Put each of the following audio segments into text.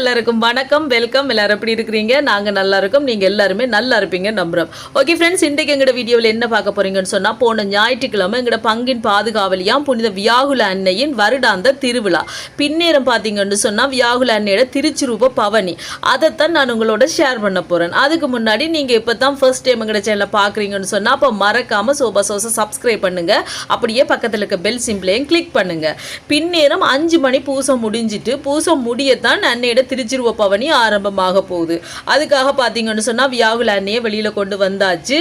எல்லாருக்கும் வணக்கம், வெல்கம். எல்லாரும் எப்படி இருக்கிறீங்க? நாங்க நல்லா இருக்கோம், நீங்க எல்லாருமே நல்லா இருப்பீங்க நம்புறோம். ஓகே ஃப்ரெண்ட்ஸ், இன்றைக்கு எங்கட வீடியோவில் என்ன பார்க்க போறீங்கன்னு சொன்னா, போன ஞாயிற்றுக்கிழமை எங்கட பங்கின் பாதுகாவலியாம் புனித வியாகுல அன்னையின் வருடாந்த திருவிழா. பின்னேரம் பார்த்தீங்கன்னு சொன்னா வியாகுல அன்னையோட திருச்சிரூப பவனி, அதைத்தான் நான் உங்களோட ஷேர் பண்ண போறேன். அதுக்கு முன்னாடி நீங்க இப்பதான் ஃபர்ஸ்ட் டைம் எங்கட சேனலை பார்க்குறீங்கன்னு சொன்னா அப்போ மறக்காம சோபா சோசை சப்ஸ்கிரைப் பண்ணுங்க. அப்படியே பக்கத்தில் இருக்க பெல் சிம்பிளையும் கிளிக் பண்ணுங்க. பின்னேரம் 5 மணி பூசம் முடிஞ்சிட்டு பூசம் முடியத்தான் அன்னையோட திருச்சிருவ பவனி ஆரம்பமாக போகுது. அதுக்காக பார்த்தீங்கன்னு சொன்னால் வியாகுல அன்னையை வெளியில் கொண்டு வந்தாச்சு.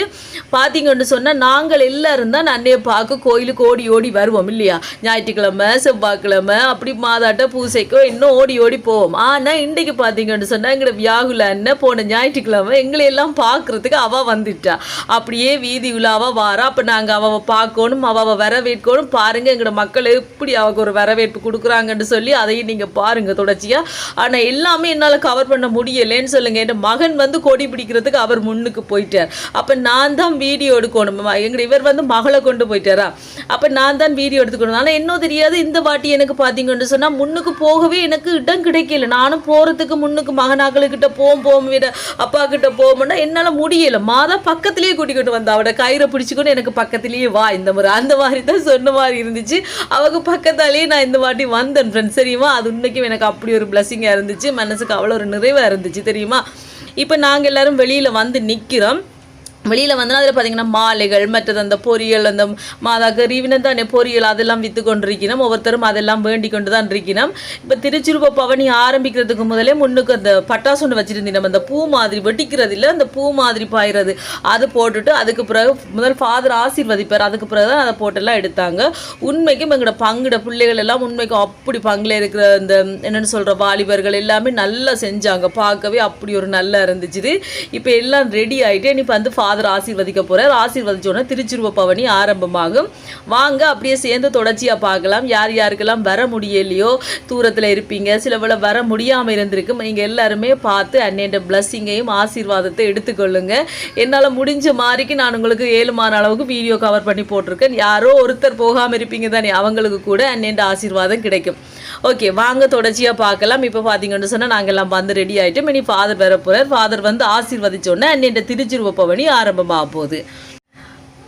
பார்த்தீங்கன்னு சொன்னால் நாங்கள் எல்லாரும் தான் அன்னையை பார்க்க கோயிலுக்கு ஓடி ஓடி வருவோம் இல்லையா? ஞாயிற்றுக்கிழமை, செவ்வாய்க்கிழமை அப்படி மாதாட்ட பூசைக்கோ இன்னும் ஓடி ஓடி போவோம். ஆனால் இன்றைக்கு பார்த்தீங்கன்னு சொன்னால் எங்களோட வியாகுல அண்ணன் போன ஞாயிற்றுக்கிழமை எங்களை எல்லாம் பார்க்குறதுக்கு அவள் வந்துட்டா. அப்படியே வீதி உலாவா வாரா. அப்போ நாங்கள் அவள் பார்க்கணும், அவள் வரவேற்கணும். பாருங்கள் எங்களோட மக்கள் எப்படி அவளுக்கு ஒரு வரவேற்பு கொடுக்குறாங்கன்னு சொல்லி அதையும் நீங்கள் பாருங்கள் தொடர்ச்சியாக. ஆனால் எல்லாமே என்னால் கவர் பண்ண முடியலைன்னு சொல்லுங்கள். என் மகன் வந்து கொடி பிடிக்கிறதுக்கு அவர் முன்னுக்கு போயிட்டார். அப்போ நான் தான் வீடியோ எடுக்கணும். இவர் வந்து மகளை கொண்டு போயிட்டாரா, அப்போ நான் தான் வீடியோ எடுத்துக்கணும். ஆனால் இன்னும் தெரியாது. இந்த வாட்டி எனக்கு பார்த்தீங்கன்னு சொன்னால் முன்னுக்கு போகவே எனக்கு இடம் கிடைக்கல. நானும் போகிறதுக்கு முன்னுக்கு மகனாக்களுக்கிட்ட போவோம் விட அப்பா கிட்ட போவோம்னா என்னால் முடியலை. மாதா பக்கத்துலேயே கூட்டிக்கிட்டு வந்தா. அவட கயிறை பிடிச்சிக்கொண்டு எனக்கு பக்கத்துலேயே வா இந்த முறை அந்த மாதிரி தான் சொன்ன மாதிரி இருந்துச்சு. அவங்க பக்கத்தாலேயே நான் இந்த வாட்டி வந்தேன் ஃப்ரெண்ட்ஸ், தெரியுமா? அது உண்மைக்கும் எனக்கு அப்படி ஒரு பிளஸிங்காக இருந்துச்சு. மனசுக்கு அவ்வளோ ஒரு நிறைவாக இருந்துச்சு தெரியுமா? இப்போ நாங்கள் எல்லோரும் வெளியில் வந்து நிற்கிறோம். வெளியில் வந்தோன்னா அதில் பார்த்திங்கன்னா மாலைகள், மற்றது அந்த பொரியல், அந்த மாதாக்கு ரீவினம் தானே பொரியல், அதெல்லாம் விற்று கொண்டு இருக்கணும். ஒவ்வொருத்தரும் அதெல்லாம் வேண்டி கொண்டு தான் இருக்கணும். இப்போ திருச்சிருப்ப பவனி ஆரம்பிக்கிறதுக்கு முதலே முன்னுக்கு அந்த பட்டாசு ஒன்று வச்சுருந்தீங்க. நம்ம அந்த பூ மாதிரி வெட்டிக்கிறது இல்லை, அந்த பூ மாதிரி பாயிறது அது போட்டுட்டு அதுக்கு பிறகு முதல் ஃபாதர் ஆசீர்வதிப்பார். அதுக்கு பிறகு தான் அதை போட்டெல்லாம் எடுத்தாங்க. உண்மைக்கும் எங்களோட பங்குட பிள்ளைகள் எல்லாம் உண்மைக்கும் அப்படி பங்கில் இருக்கிற இந்த என்னென்னு சொல்கிற வாலிபர்கள் எல்லாமே நல்லா செஞ்சாங்க. பார்க்கவே அப்படி ஒரு நல்லா இருந்துச்சு. இப்போ எல்லாம் ரெடி ஆகிட்டு இப்போ வந்து ஃபாதர் ஆசீர்வதிக்க போறார். ஆசீர்வதிச்சோன்னா திருச்சிருவ பவனி ஆரம்பமாகும். வாங்க அப்படியே சேர்ந்து தொடர்ச்சியாக பார்க்கலாம். யார் யாருக்கெல்லாம் வர முடியலையோ, தூரத்தில் இருப்பீங்க, சிலவளை வர முடியாமல் இருந்திருக்கும், நீங்கள் எல்லாருமே பார்த்து அன்னையோட பிளஸ்ஸிங்கையும் ஆசீர்வாதத்தை எடுத்துக்கொள்ளுங்க. என்னால் முடிஞ்ச மாதிரிக்கு நான் உங்களுக்கு 7 அளவுக்கு வீடியோ கவர் பண்ணி போட்டிருக்கேன். யாரோ ஒருத்தர் போகாமல் இருப்பீங்க தானே, அவங்களுக்கு கூட அன்னையோட ஆசீர்வாதம் கிடைக்கும். ஓகே, வாங்க தொடர்ச்சியாக பார்க்கலாம். இப்போ பார்த்தீங்கன்னு சொன்னால் நாங்கள் எல்லாம் வந்து ரெடி ஆகிட்டோம். இனி ஃபாதர் வர போகிறார். ஃபாதர் வந்து ஆசீர்வதிச்சோன்னே அன்னையோட திருச்சிருவ பவனி ஆரம்பமாக போகுது.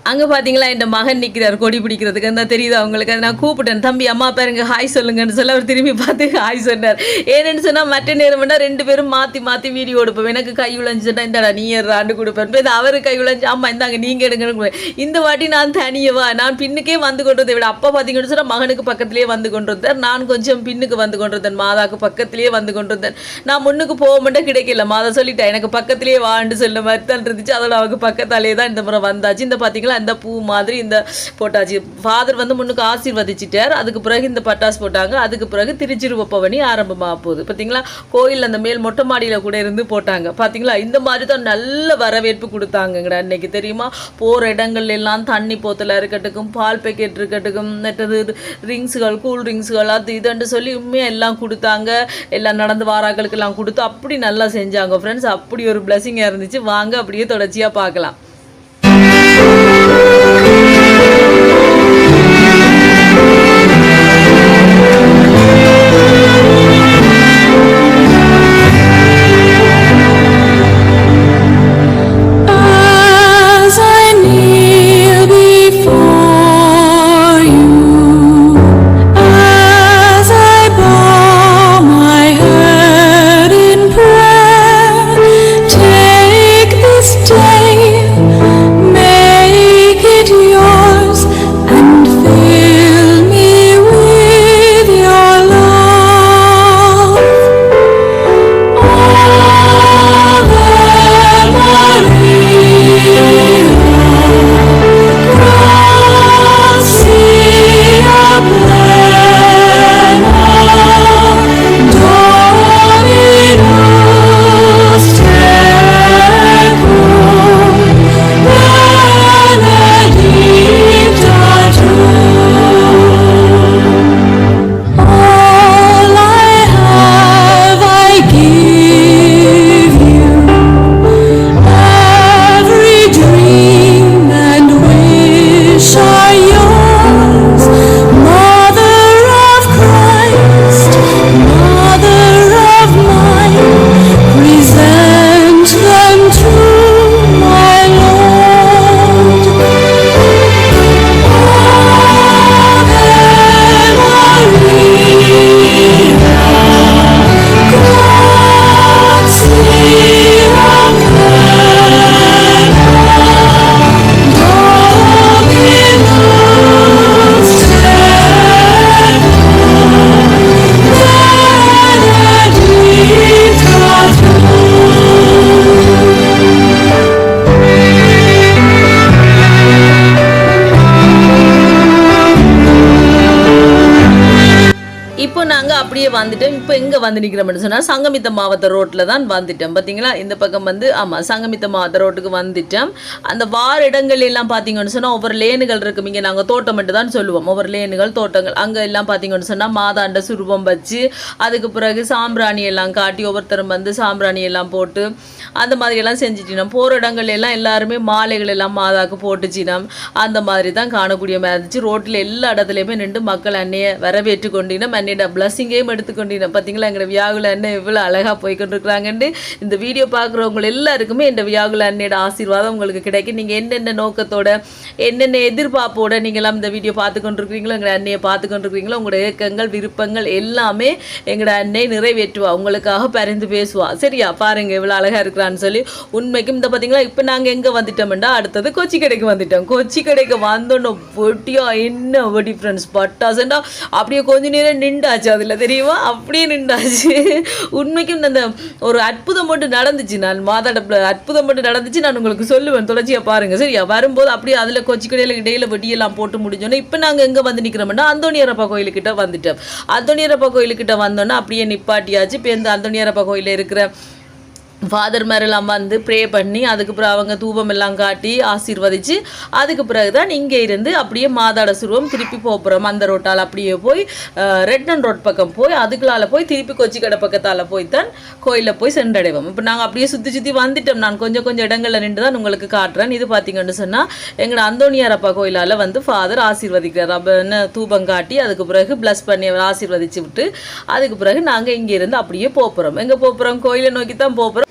அங்கே பார்த்தீங்களா என் மகன் நிற்கிறார் கொடி பிடிக்கிறதுக்கு. அந்த தெரியுது அவங்களுக்கு. அதை நான் கூப்பிட்டேன், தம்பி அம்மா பாருங்க ஹாய் சொல்லுங்கன்னு சொல்ல அவர் திரும்பி பார்த்து ஹாய் சொன்னார். ஏன்னு சொன்னால் மற்ற நேரம் வேணால் 2 பேரும் மாற்றி மாற்றி வீடியோ எடுப்போம். எனக்கு கை உழைஞ்சுட்டா இந்தாடா நீ ஆண்டு கொடுப்பேன், இது அவரு கை உழைஞ்சி அம்மா இந்தாங்க நீங்கள் எடுங்கன்னு. இந்த வாட்டி நான் தனியவா, நான் பின்னுக்கே வந்து கொண்டு வந்ததை விட அப்பா பார்த்தீங்கன்னு சொன்னால் மகனுக்கு பக்கத்துலேயே வந்து கொண்டு வந்தார். நான் கொஞ்சம் பின்னுக்கு வந்து கொண்டு வந்தேன், மாதாவுக்கு பக்கத்துலேயே வந்து கொண்டு வந்தேன். நான் முன்னுக்கு போக மட்டும் கிடைக்கல. மாதா சொல்லிட்டேன் எனக்கு பக்கத்துலேயே வாண்டு சொல்ல மாதிரி தான் இருந்துச்சு. அதோட அவங்க பக்கத்தாலே தான் இந்த முறை வந்தாச்சு. இந்த பார்த்தீங்களா அந்த பூ மாதிரி இந்த போட்டாச்சு. ஃபாதர் வந்து முன்னுக்கு ஆசீர்வதிச்சிட்டார். அதுக்கு பிறகு இந்த பட்டாசு போட்டாங்க. அதுக்கு பிறகு திருச்சிருவ பவனி ஆரம்பமாக போகுது. பார்த்தீங்களா கோயில் அந்த மேல் மொட்டை மாடியில் கூட இருந்து போட்டாங்க. பார்த்தீங்களா இந்த மாதிரி தான் நல்ல வரவேற்பு கொடுத்தாங்கங்கடா அன்னைக்கு தெரியுமா? போகிற இடங்கள்ல எல்லாம் தண்ணி போத்தலாக இருக்கட்டுக்கும், பால் பேக்கெட் இருக்கட்டுக்கும், மற்றது ட்ரிங்க்ஸுகள், கூல் ட்ரிங்க்ஸுகள், அது இதுன்னு சொல்லி உண்மையாக எல்லாம் கொடுத்தாங்க. எல்லாம் நடந்து வாராக்களுக்கு எல்லாம் கொடுத்து அப்படி நல்லா செஞ்சாங்க ஃப்ரெண்ட்ஸ். அப்படி ஒரு பிளஸிங்காக இருந்துச்சு. வாங்க அப்படியே தொடர்ச்சியாக பார்க்கலாம். Take this day அப்படியே வந்துட்டேன். இப்போ எங்கே வந்து நிற்கிறோம்னு சொன்னால் சங்கமித்த மாவட்ட ரோட்டில் தான் வந்துட்டேன். பார்த்தீங்களா, இந்த பக்கம் வந்து ஆமாம் சங்கமித்த மாவட்ட ரோட்டுக்கு வந்துட்டேன். அந்த வார இடங்கள் எல்லாம் பார்த்தீங்கன்னு சொன்னால் ஒவ்வொரு லேனுகள் இருக்கும். இங்கே நாங்கள் தோட்டம் மட்டும் தான் சொல்லுவோம், ஒவ்வொரு லேனுகள் தோட்டங்கள். அங்கே எல்லாம் பார்த்தீங்கன்னு சொன்னால் மாதாண்ட சுரூபம் வச்சு அதுக்கு பிறகு சாம்பிராணி எல்லாம் காட்டி ஒவ்வொருத்தரும் வந்து சாம்பிராணி எல்லாம் போட்டு அந்த மாதிரி எல்லாம் செஞ்சுட்டினோம். போகிற இடங்கள் எல்லாம் எல்லாருமே மாலைகள் எல்லாம் மாதாக்கு போட்டுச்சினோம். அந்த மாதிரி தான் காணக்கூடிய மாதிரி இருந்துச்சு. ரோட்டில் எல்லா இடத்துலையுமே நின்று மக்கள் அன்னையை வரவேற்று கொண்டினோம். அன்னையோட பிளஸ்ஸிங்கையும் எடுத்துக்கொண்டினோம். பார்த்தீங்களா, எங்களோட வியாகுல அண்ணன் எவ்வளோ அழகாக போய்கொண்டிருக்கிறாங்கன்னு. இந்த வீடியோ பார்க்குறவங்க எல்லாருக்குமே இந்த வியாகுல அன்னையோட ஆசீர்வாதம் உங்களுக்கு கிடைக்கும். நீங்கள் என்னென்ன நோக்கத்தோட என்னென்ன எதிர்பார்ப்போட நீங்களாம் இந்த வீடியோ பார்த்து கொண்டிருக்கிறீங்களோ, எங்களோட அன்னையை பார்த்து கொண்டிருக்கிறீங்களோ, உங்களோட ஏக்கங்கள் விருப்பங்கள் எல்லாமே எங்களோட அன்னை நிறைவேற்றுவா, உங்களுக்காக பரிந்து பேசுவா. சரியா, பாருங்க எவ்வளோ அழகாக இருக்கிறான்னு சொல்லி. உண்மைக்கும் இந்த பார்த்தீங்களா, இப்போ நாங்கள் எங்கே வந்துட்டோம்டா, அடுத்தது கொச்சி கடைக்கு வந்துட்டோம். கொச்சி கடைக்கு வந்தோன்னே வெட்டியா என்ன வெடி ஃப்ரெண்ட்ஸ் பட்டாசுண்டா அப்படியே கொஞ்ச நேரம் நின்றாச்சு. அதில் தெரியுமா, அப்படியே நின்றாச்சு. உண்மைக்கும் அந்த ஒரு அற்புதம் மட்டும் நடந்துச்சு. நான் மாதாட அற்புதம் மட்டும் நடந்துச்சு. நான் உங்களுக்கு சொல்லுவேன், தொடர்ச்சியாக பாருங்கள். சரியா, வரும்போது அப்படியே அதில் கொச்சி கடையில் இடையில வெடியெல்லாம் போட்டு முடிஞ்சோன்னே இப்போ நாங்கள் எங்கே வந்து நிற்கிறோம்னா அந்தோணியரப்பா கோயிலுக்கிட்ட வந்துட்டோம். அந்தோணியரப்பா கோயிலுக்கிட்ட வந்தோன்னா அப்படியே நிப்பாட்டியாச்சு. இப்போ இந்த அந்தோணியரப்பா கோயிலில் இருக்கிற ஃபாதர் மேரெல்லாம் வந்து ப்ரே பண்ணி அதுக்கப்புறம் அவங்க தூபம் எல்லாம் காட்டி ஆசீர்வதிச்சு அதுக்கு பிறகு தான் இங்கே இருந்து அப்படியே மாதாட சுருவம் திருப்பி போகிறோம். அந்த ரோட்டால் அப்படியே போய் ரெட்டன் ரோட் பக்கம் போய் அதுக்குள்ளால் போய் திருப்பி கொச்சி கடை பக்கத்தால் போய் தான் கோயிலில் போய் சென்றடைவோம். இப்போ நாங்கள் அப்படியே சுற்றி வந்துட்டோம். நான் கொஞ்சம் இடங்களில் நின்று தான் உங்களுக்கு காட்டுறேன். இது பார்த்தீங்கன்னு சொன்னால் எங்களோட அந்தோணியாரப்பா கோயிலால் வந்து ஃபாதர் ஆசீர்வதிக்கிறார். அப்படின்னு தூபம் காட்டி அதுக்கு பிறகு ப்ளஸ் பண்ணி ஆசீர்வதிச்சு விட்டு அதுக்கு பிறகு நாங்கள் இங்கே இருந்து அப்படியே போகிறோம். எங்கே போகிறோம், கோயிலை நோக்கி தான் போகிறோம்.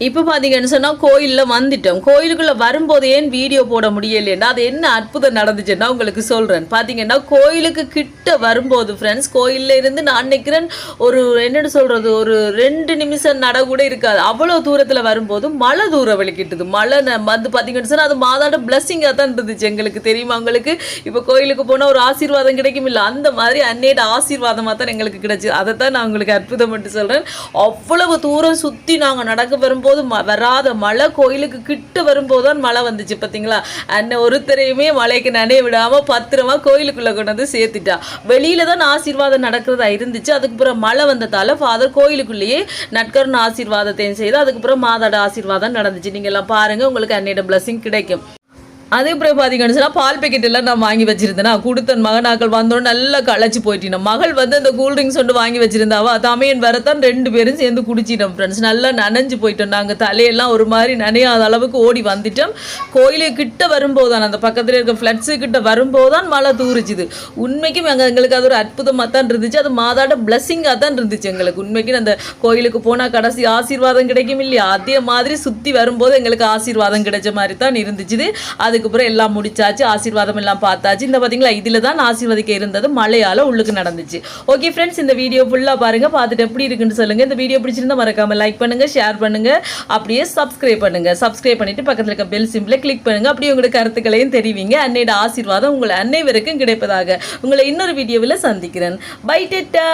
இப்போ பார்த்தீங்கன்னு சொன்னால் கோயிலில் வந்துட்டோம். கோயிலுக்குள்ளே வரும்போது ஏன் வீடியோ போட முடியலைன்னா அது என்ன அற்புதம் நடந்துச்சுன்னா உங்களுக்கு சொல்கிறேன். பார்த்தீங்கன்னா கோயிலுக்கு கிட்ட வரும்போது ஃப்ரெண்ட்ஸ், கோயிலில் இருந்து நான் நினைக்கிறேன் ஒரு என்னென்னு சொல்கிறது ஒரு 2 நிமிஷம் நட கூட இருக்காது. அவ்வளோ தூரத்தில் வரும்போது மழை தூரம் வலிக்கிட்டுது. மழை வந்து பார்த்தீங்கன்னு சொன்னால் அது மாதாட பிளஸ்ஸிங்காக தான் இருந்துச்சு. எங்களுக்கு தெரியுமா, உங்களுக்கு இப்போ கோயிலுக்கு போனால் ஒரு ஆசீர்வாதம் கிடைக்கும் இல்லை, அந்த மாதிரி அன்னையோட ஆசீர்வாதமாக தான் எங்களுக்கு கிடைச்சி. அதை தான் நான் உங்களுக்கு அற்புதம் மட்டும் சொல்கிறேன். அவ்வளவு தூரம் சுற்றி நாங்கள் நடக்க வரும்போது வராத மழை கோயிலுக்கு கிட்ட வரும்போது தான் மழை வந்துச்சு. பார்த்தீங்களா, அண்ணன் ஒருத்தரையுமே மழைக்கு நனைய விடாமல் பத்திரமா கோயிலுக்குள்ளே கொண்டு வந்து சேர்த்துட்டா. வெளியில தான் ஆசீர்வாதம் நடக்கிறதா இருந்துச்சு. அதுக்கப்புறம் மழை வந்ததால ஃபாதர் கோயிலுக்குள்ளேயே நட்கருண ஆசீர்வாதத்தையும் செய்து அதுக்கப்புறம் மாதாட ஆசீர்வாதம் நடந்துச்சு. நீங்கள் எல்லாம் பாருங்க, உங்களுக்கு அன்னையோட பிளஸிங் கிடைக்கும். அதுக்கப்புறம் பார்த்தீங்கன்னு சொன்னால் பால் பேக்கெட் எல்லாம் நான் வாங்கி வச்சிருந்தேன்னா கொடுத்தன் மகனாக்கள் வந்தோன்னு நல்லா களைச்சி போயிட்டினோம். மகள் வந்து அந்த கூல்ட்ரிங்க்ஸ் ஒன்று வாங்கி வச்சிருந்தாவா தமையன் வரத்தான் 2 பேரும் சேர்ந்து குடிச்சிட்டோம் ஃப்ரெண்ட்ஸ். நல்லா நனைஞ்சு போயிட்டோம். நாங்கள் தலையெல்லாம் ஒரு மாதிரி நனையாத அளவுக்கு ஓடி வந்துட்டோம். கோயிலுக்கு கிட்ட வரும்போதுதான் அந்த பக்கத்தில் இருக்க ஃப்ளட்ஸு கிட்ட வரும்போதுதான் மழை தூரிச்சுது. உண்மைக்கும் எங்களுக்கு அது ஒரு அற்புதமாக தான் இருந்துச்சு. அது மாதாட பிளஸ்ஸிங்காக தான் இருந்துச்சு எங்களுக்கு. உண்மைக்கு அந்த கோயிலுக்கு போனால் கடைசி ஆசீர்வாதம் கிடைக்கும் இல்லையா, அதே மாதிரி சுற்றி வரும்போது எங்களுக்கு ஆசீர்வாதம் கிடைச்ச மாதிரி தான் இருந்துச்சு. அதுக்கப்புறம் எல்லாம் முடிச்சாச்சு, ஆசீர்வாதம் எல்லாம் பார்த்தாச்சு. இந்த பார்த்தீங்களா இதில் தான் ஆசீர்வதிக்க இருந்தது, மழையால் உள்ளுக்கு நடந்துச்சு. ஓகே ஃப்ரெண்ட்ஸ், இந்த வீடியோ ஃபுல்லாக பாருங்கள், பார்த்துட்டு எப்படி இருக்குன்னு சொல்லுங்கள். இந்த வீடியோ பிடிச்சிருந்தா மறக்காமல் லைக் பண்ணுங்கள், ஷேர் பண்ணுங்கள், அப்படியே சப்ஸ்கிரைப் பண்ணுங்கள். சப்ஸ்கிரைப் பண்ணிவிட்டு பக்கத்தில் இருக்க பெல் சிம்பிளை கிளிக் பண்ணுங்கள். அப்படியே உங்களோட கருத்துக்களையும் தெரிவிங்க. அன்னையோட ஆசீர்வாதம் உங்களை அனைவருக்கும் கிடைப்பதாக. உங்களை இன்னொரு வீடியோவில் சந்திக்கிறேன். Bye theta.